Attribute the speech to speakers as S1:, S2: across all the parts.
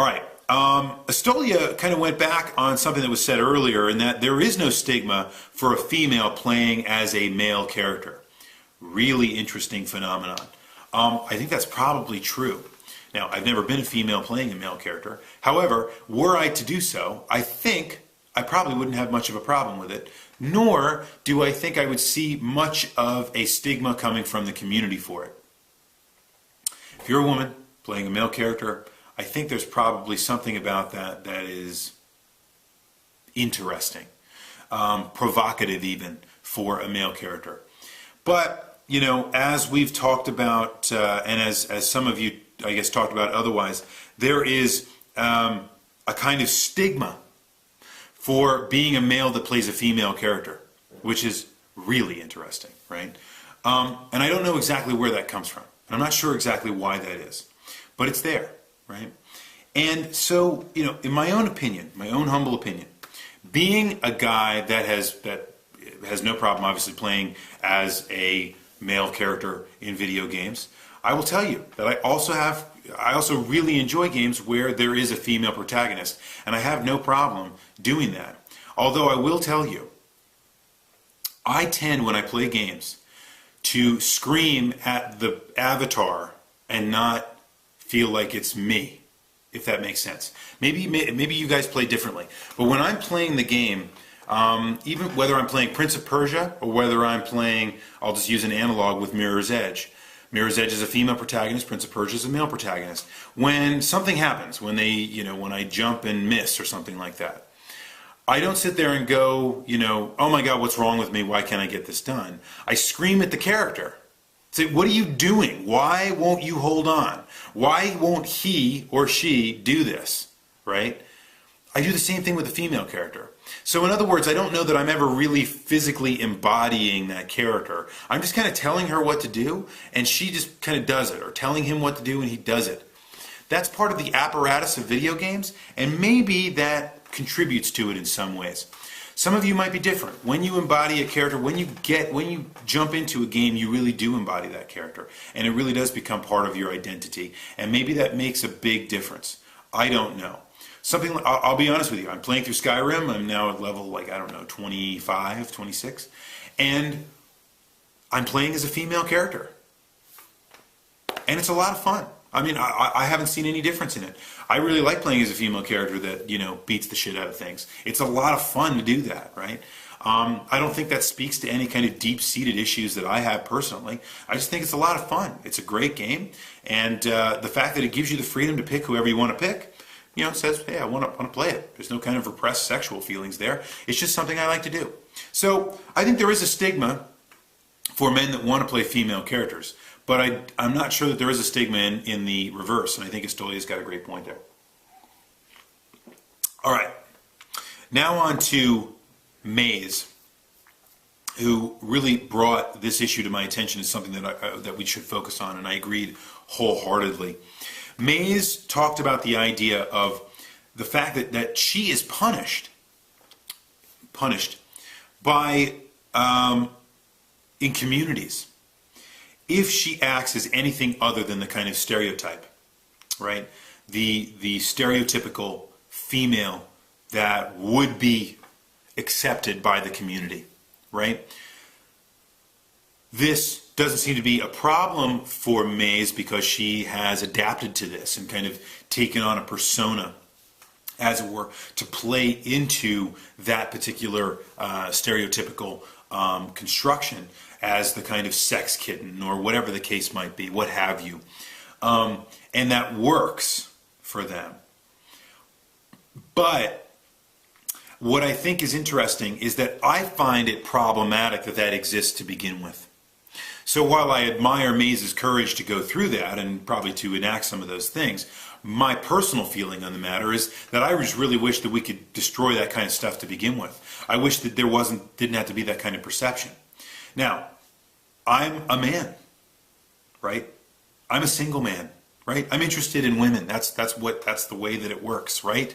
S1: All right. Estolia kind of went back on something that was said earlier, in that there is no stigma for a female playing as a male character. Really interesting phenomenon. I think that's probably true. Now, I've never been a female playing a male character. However, were I to do so, I think I probably wouldn't have much of a problem with it, nor do I think I would see much of a stigma coming from the community for it. If you're a woman playing a male character, I think there's probably something about that that is interesting, provocative even for a male character. But, you know, as we've talked about, and as some of you, I guess, talked about otherwise, there is a kind of stigma for being a male that plays a female character, which is really interesting, right? And I don't know exactly where that comes from. And I'm not sure exactly why that is. But it's there, right? And so, you know, in my own opinion, my own humble opinion, being a guy that has no problem obviously playing as a male character in video games, I will tell you that I also really enjoy games where there is a female protagonist, and I have no problem doing that. Although I will tell you, I tend, when I play games, to scream at the avatar and not feel like it's me, if that makes sense. Maybe you guys play differently, but when I'm playing the game, even whether I'm playing Prince of Persia or whether I'm playing, I'll just use an analog with Mirror's Edge. Mirror's Edge is a female protagonist, Prince of Persia is a male protagonist. When something happens, when when I jump and miss or something like that, I don't sit there and go, oh my God, what's wrong with me? Why can't I get this done? I scream at the character. Say, what are you doing? Why won't you hold on? Why won't he or she do this? Right? I do the same thing with a female character. So in other words, I don't know that I'm ever really physically embodying that character. I'm just kind of telling her what to do, and she just kind of does it, or telling him what to do and he does it. That's part of the apparatus of video games, and maybe that contributes to it in some ways. Some of you might be different. When you embody a character, when you jump into a game, you really do embody that character, and it really does become part of your identity, and maybe that makes a big difference. I don't know. I'll be honest with you, I'm playing through Skyrim. I'm now at level, 25, 26, and I'm playing as a female character, and it's a lot of fun. I mean, I haven't seen any difference in it. I really like playing as a female character that, beats the shit out of things. It's a lot of fun to do that, right? I don't think that speaks to any kind of deep-seated issues that I have personally. I just think it's a lot of fun. It's a great game, and the fact that it gives you the freedom to pick whoever you want to pick, says, hey, I want to play it. There's no kind of repressed sexual feelings there. It's just something I like to do. So I think there is a stigma for men that want to play female characters, but I'm not sure that there is a stigma in the reverse, and I think Estolia's got a great point there. All right, now on to Maze, who really brought this issue to my attention as something that we should focus on, and I agreed wholeheartedly. Maze talked about the idea of the fact that she is punished by in communities if she acts as anything other than the kind of stereotype, right? The stereotypical female that would be accepted by the community, right? This doesn't seem to be a problem for Maze because she has adapted to this and kind of taken on a persona, as it were, to play into that particular stereotypical construction as the kind of sex kitten or whatever the case might be, what have you. And that works for them. But what I think is interesting is that I find it problematic that exists to begin with. So while I admire Maze's courage to go through that and probably to enact some of those things, my personal feeling on the matter is that I just really wish that we could destroy that kind of stuff to begin with. I wish that there didn't have to be that kind of perception. Now, I'm a man, right? I'm a single man, right? I'm interested in women. That's the way that it works, right?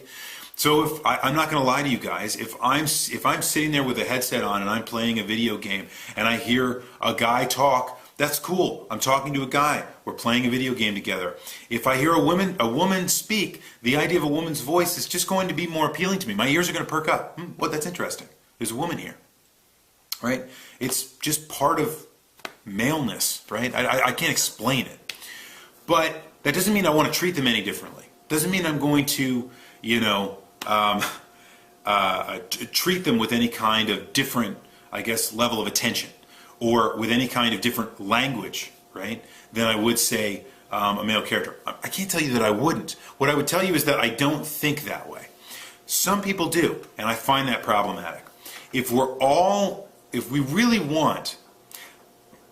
S1: So I'm not going to lie to you guys, if I'm sitting there with a headset on and I'm playing a video game and I hear a guy talk That's cool. I'm talking to a guy. We're playing a video game together. If I hear a woman speak, the idea of a woman's voice is just going to be more appealing to me. My ears are going to perk up. What? That's interesting. There's a woman here, right? It's just part of maleness, right? I can't explain it. But that doesn't mean I want to treat them any differently. Doesn't mean I'm going to, treat them with any kind of different, I guess, level of attention, or with any kind of different language, right, than I would say a male character. I can't tell you that I wouldn't. What I would tell you is that I don't think that way. Some people do, and I find that problematic. If we really want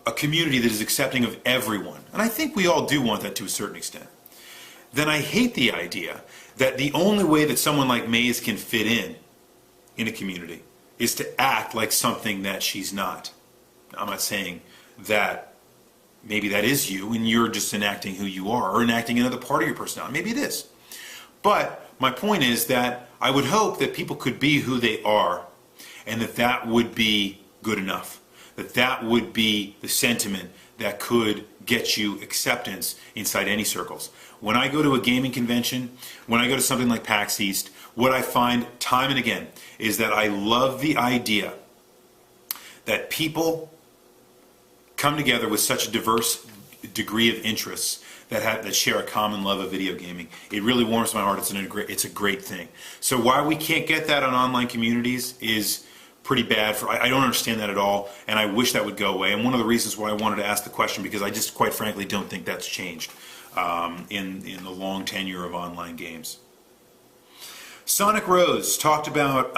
S1: a community that is accepting of everyone, and I think we all do want that to a certain extent, then I hate the idea that the only way that someone like Maze can fit in a community is to act like something that she's not. I'm not saying that maybe that is you and you're just enacting who you are or enacting another part of your personality. Maybe it is. But my point is that I would hope that people could be who they are and that would be good enough. That would be the sentiment that could get you acceptance inside any circles. When I go to a gaming convention, when I go to something like PAX East, what I find time and again is that I love the idea that people come together with such a diverse degree of interests that share a common love of video gaming. It really warms my heart. It's a great thing. So why we can't get that on online communities is pretty bad. I don't understand that at all, and I wish that would go away. And one of the reasons why I wanted to ask the question, because I just quite frankly don't think that's changed in the long tenure of online games. Sonic Rose talked about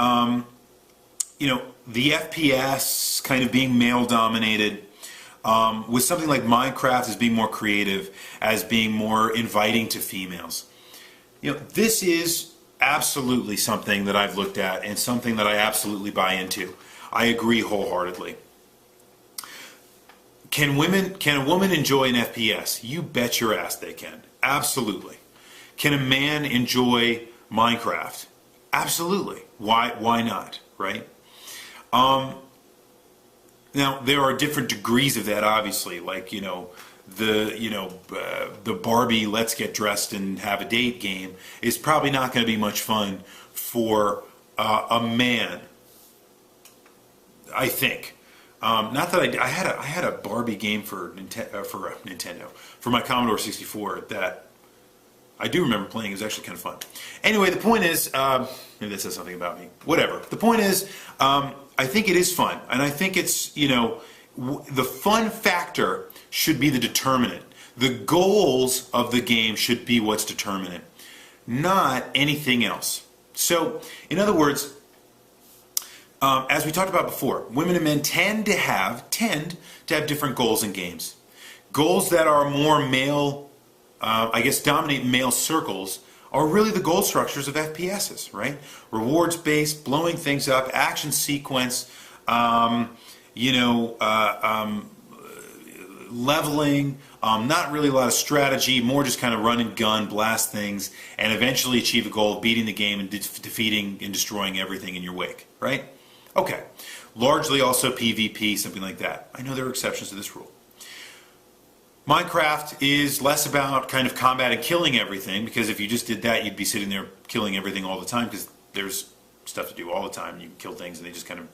S1: the FPS kind of being male dominated, with something like Minecraft as being more creative, as being more inviting to females. This is absolutely something that I've looked at and something that I absolutely buy into. I agree wholeheartedly. Can a woman enjoy an FPS? You bet your ass they can. Absolutely. Can a man enjoy Minecraft? Absolutely. Why not, right? Now there are different degrees of that, obviously, like the Barbie Let's Get Dressed and Have a Date game is probably not going to be much fun for a man, I think. Not that I had a Barbie game for Nintendo, for my Commodore 64 that I do remember playing. It was actually kind of fun. Anyway, the point is, maybe that says something about me. Whatever. The point is, I think it is fun, and I think it's, the fun factor should be the determinant. The goals of the game should be what's determinant, not anything else. So, in other words, as we talked about before, women and men tend to have different goals in games. Goals that are more male, dominate male circles are really the goal structures of FPSs, right? Rewards-based, blowing things up, action sequence, leveling, not really a lot of strategy, more just kind of run and gun, blast things, and eventually achieve a goal of beating the game and defeating and destroying everything in your wake, right? Okay. Largely also PvP, something like that. I know there are exceptions to this rule. Minecraft is less about kind of combat and killing everything, because if you just did that, you'd be sitting there killing everything all the time, because there's stuff to do all the time. You can kill things and they just kind of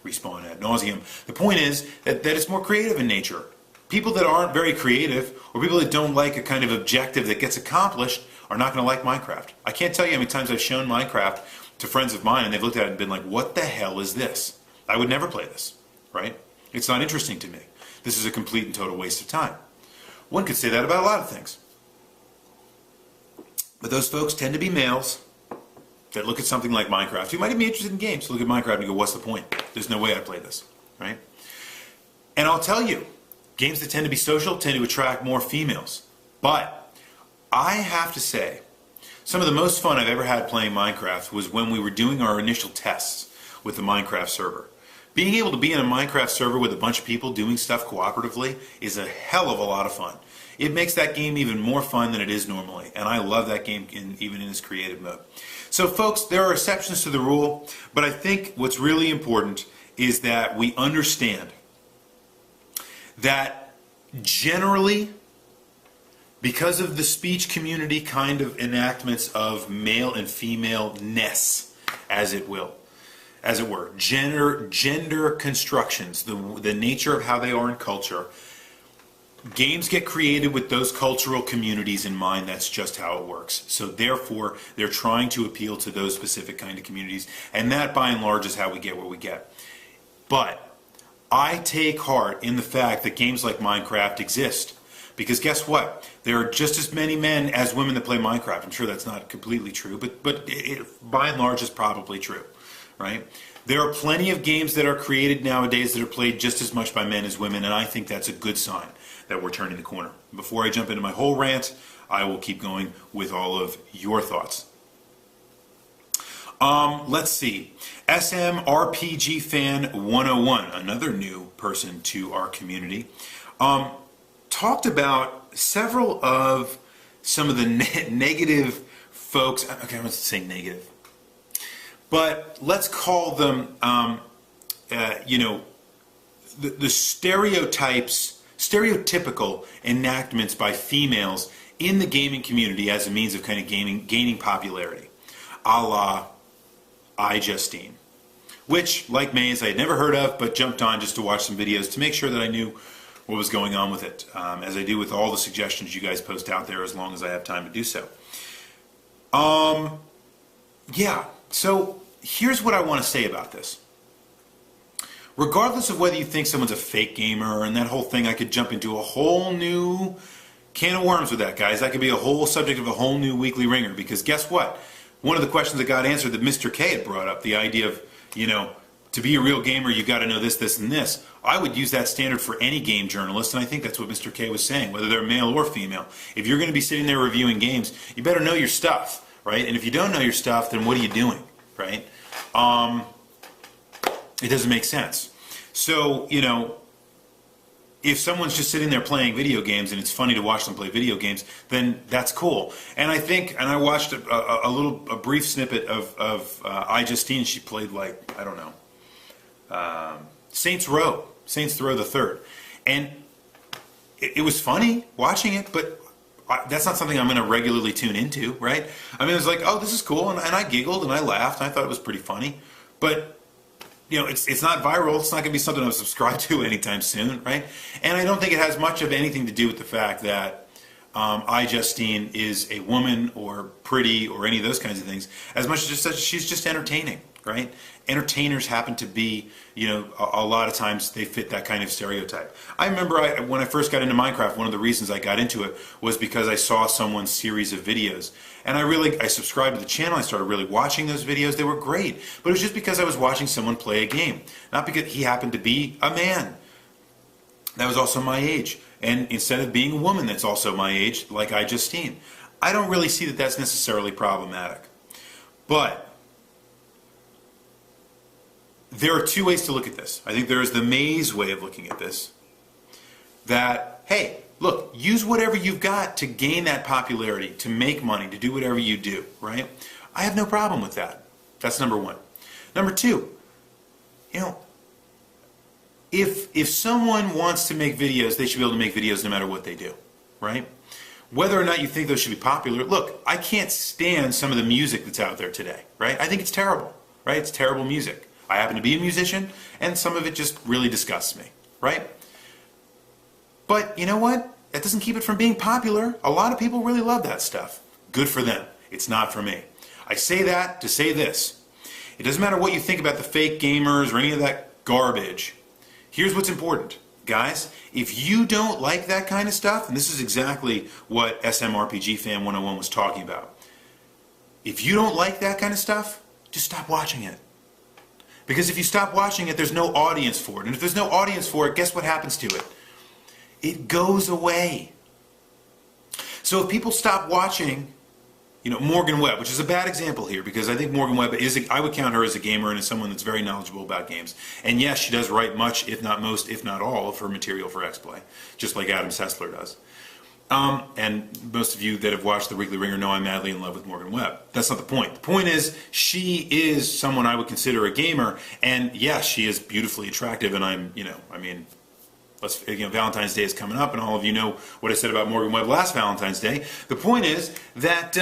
S1: respawn ad nauseum. The point is that it's more creative in nature. People that aren't very creative, or people that don't like a kind of objective that gets accomplished, are not going to like Minecraft. I can't tell you how many times I've shown Minecraft to friends of mine and they've looked at it and been like, what the hell is this? I would never play this, right? It's not interesting to me. This is a complete and total waste of time. One could say that about a lot of things. But those folks tend to be males that look at something like Minecraft, who might even be interested in games, look at Minecraft and go, what's the point? There's no way I'd play this, right? And I'll tell you, games that tend to be social tend to attract more females. But I have to say, some of the most fun I've ever had playing Minecraft was when we were doing our initial tests with the Minecraft server. Being able to be in a Minecraft server with a bunch of people doing stuff cooperatively is a hell of a lot of fun. It makes that game even more fun than it is normally, and I love that game even in its creative mode. So folks, there are exceptions to the rule, but I think what's really important is that we understand that generally, because of the speech community kind of enactments of male and female-ness, as it were, gender constructions, the nature of how they are in culture, games get created with those cultural communities in mind. That's just how it works. So therefore, they're trying to appeal to those specific kind of communities, and that by and large is how we get what we get. But I take heart in the fact that games like Minecraft exist. Because guess what? There are just as many men as women that play Minecraft. I'm sure that's not completely true, but it, by and large, is probably true, right? There are plenty of games that are created nowadays that are played just as much by men as women, and I think that's a good sign that we're turning the corner. Before I jump into my whole rant, I will keep going with all of your thoughts. Let's see. SMRPG Fan 101, another new person to our community, talked about several of some of the negative folks. Okay, I want to say negative, but let's call them, the stereotypical enactments by females in the gaming community as a means of kind of gaining popularity, a la iJustine, which, like Maze, I had never heard of, but jumped on just to watch some videos to make sure that I knew what was going on with it, as I do with all the suggestions you guys post out there, as long as I have time to do so. Yeah, so here's what I want to say about this. Regardless of whether you think someone's a fake gamer and that whole thing, I could jump into a whole new can of worms with that, guys. That could be a whole subject of a whole new weekly Ringer, because guess what? One of the questions that got answered that Mr. K had brought up, the idea of, to be a real gamer, you got to know this, this, and this. I would use that standard for any game journalist, and I think that's what Mr. K was saying, whether they're male or female. If you're going to be sitting there reviewing games, you better know your stuff, right? And if you don't know your stuff, then what are you doing, right? It doesn't make sense. So, if someone's just sitting there playing video games and it's funny to watch them play video games, then that's cool. And I think, and I watched a brief snippet of iJustine. She played Saints Row the Third, and it was funny watching it, but that's not something I'm going to regularly tune into, right? I mean, it was like, oh, this is cool, and I giggled and I laughed and I thought it was pretty funny, but it's not viral. It's not going to be something I'm subscribed to anytime soon, right? And I don't think it has much of anything to do with the fact that iJustine is a woman or pretty or any of those kinds of things, as much as just that she's just entertaining, right? Entertainers happen to be, a lot of times they fit that kind of stereotype. I remember when I first got into Minecraft, one of the reasons I got into it was because I saw someone's series of videos. And I subscribed to the channel, I started really watching those videos. They were great. But it was just because I was watching someone play a game. Not because he happened to be a man that was also my age. And instead of being a woman that's also my age, like iJustine. I don't really see that that's necessarily problematic. But there are two ways to look at this. I think there is the Maze way of looking at this. That, hey, look, use whatever you've got to gain that popularity, to make money, to do whatever you do, right? I have no problem with that. That's number one. Number two, if someone wants to make videos, they should be able to make videos no matter what they do, right? Whether or not you think those should be popular, look, I can't stand some of the music that's out there today, right? I think it's terrible, right? It's terrible music. I happen to be a musician, and some of it just really disgusts me, right? But you know what? That doesn't keep it from being popular. A lot of people really love that stuff. Good for them. It's not for me. I say that to say this. It doesn't matter what you think about the fake gamers or any of that garbage. Here's what's important. Guys, if you don't like that kind of stuff, and this is exactly what SMRPG Fan 101 was talking about. If you don't like that kind of stuff, just stop watching it. Because if you stop watching it, there's no audience for it. And if there's no audience for it, guess what happens to it? It goes away. So if people stop watching, Morgan Webb, which is a bad example here, because I think Morgan Webb I would count her as a gamer and as someone that's very knowledgeable about games. And yes, she does write much, if not most, if not all, of her material for X-Play, just like Adam Sessler does. And most of you that have watched the Weekly Ringer know I'm madly in love with Morgan Webb. That's not the point. The point is, she is someone I would consider a gamer, and yes, she is beautifully attractive, and Valentine's Day is coming up, and all of you know what I said about Morgan Webb last Valentine's Day. The point is that